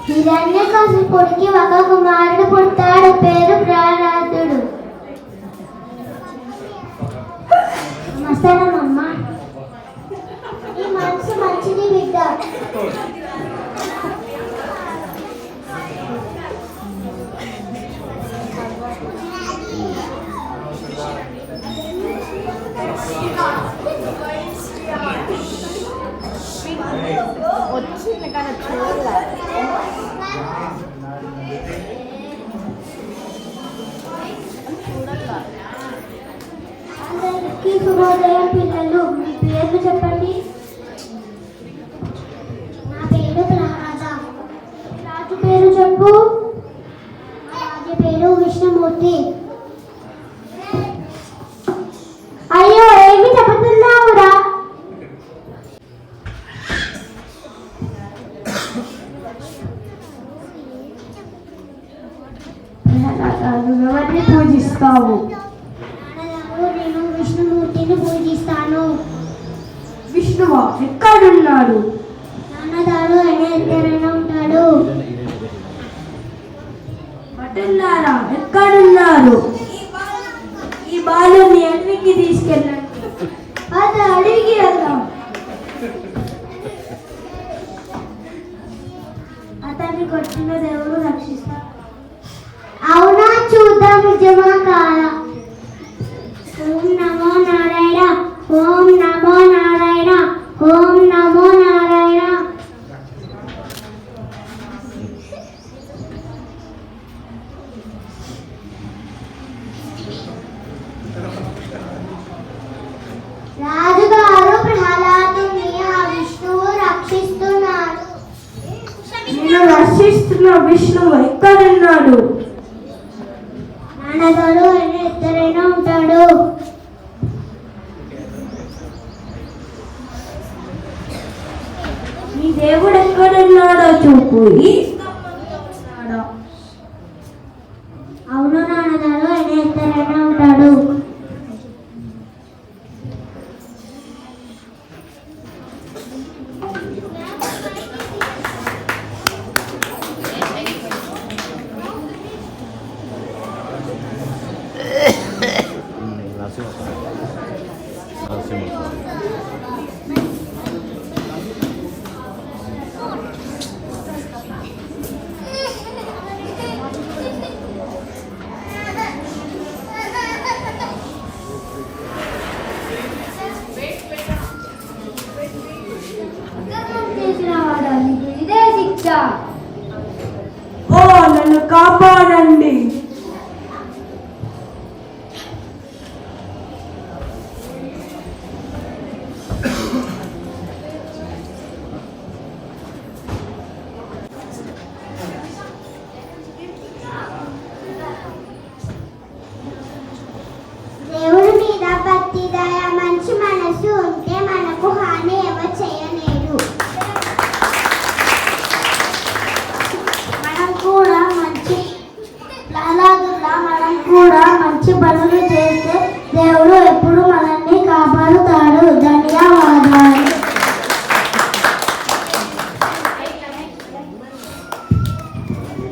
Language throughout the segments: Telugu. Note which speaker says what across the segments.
Speaker 1: హిరణ్యకశిపుడికి ఒక కుమారుడు పుట్టాడు, పేరు ప్రహ్లాదుడు. నమస్కారమ్మ. ఈ మనసు మంచిది బిడ్డ.
Speaker 2: వచ్చింది కానీ చూడలే.
Speaker 1: అందరికీ శుభోదయం పిల్లలు. మీ పేర్లు చెప్పండి. నా పేరు ప్రహ్లాద. రాజు పేరు చెప్పు. రాజు పేరు విష్ణుమూర్తి. అయ్యో, ఏమి చెబుతున్నావురా?
Speaker 2: ఎవరిని పూజిస్తావు?
Speaker 1: నేను విష్ణుమూర్తిని పూజిస్తాను.
Speaker 2: విష్ణువా? ఎక్కడున్నాడు?
Speaker 1: నాన్నదాడు అనే ఎక్కడైనా ఉంటాడు.
Speaker 2: భటులారా, ఎక్కడున్నారు? ఈ బాలుని అడవికి తీసుకెళ్ళండి. అది అడవికి వెళ్దాం. అతన్ని కొట్టిన దేవుడు రక్షిస్తాడు.
Speaker 1: అవునా, చూద్దాం నిజమా కాదా. ఓం నమో నారాయణ, ఓం నమో నారాయణ, ఓం నమో నారాయణ. రాజుగారు ప్రహ్లాదుని ఆ విష్ణువు రక్షిస్తున్నాడు.
Speaker 2: నేను రక్షిస్తున్న విష్ణువు ఎక్కడున్నాడు?
Speaker 1: నాన్నగారు ఆయన ఎక్కడైనా ఉంటాడు.
Speaker 2: మీ దేవుడు ఎక్కడున్నాడో చూపు.
Speaker 1: అవును నాన్నగారు ఆయన ఎక్కడైనా ఉంటాడు. ఇదే శిక్ష.
Speaker 2: ఓ, నన్ను కాపాడండి.
Speaker 1: దేవుడి మీద భక్తి, దయ, మంచి మనసు ఉంటే మనకు హాని ఎవరు చేయలేరు. మనం కూడా మంచి పనులు చేస్తే దేవుడు ఎప్పుడు మనల్ని కాపాడుతాడు. ధన్యవాదాలు.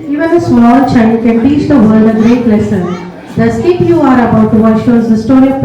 Speaker 3: Even a small child can teach the world a great lesson. The skit you are about to watch shows the story of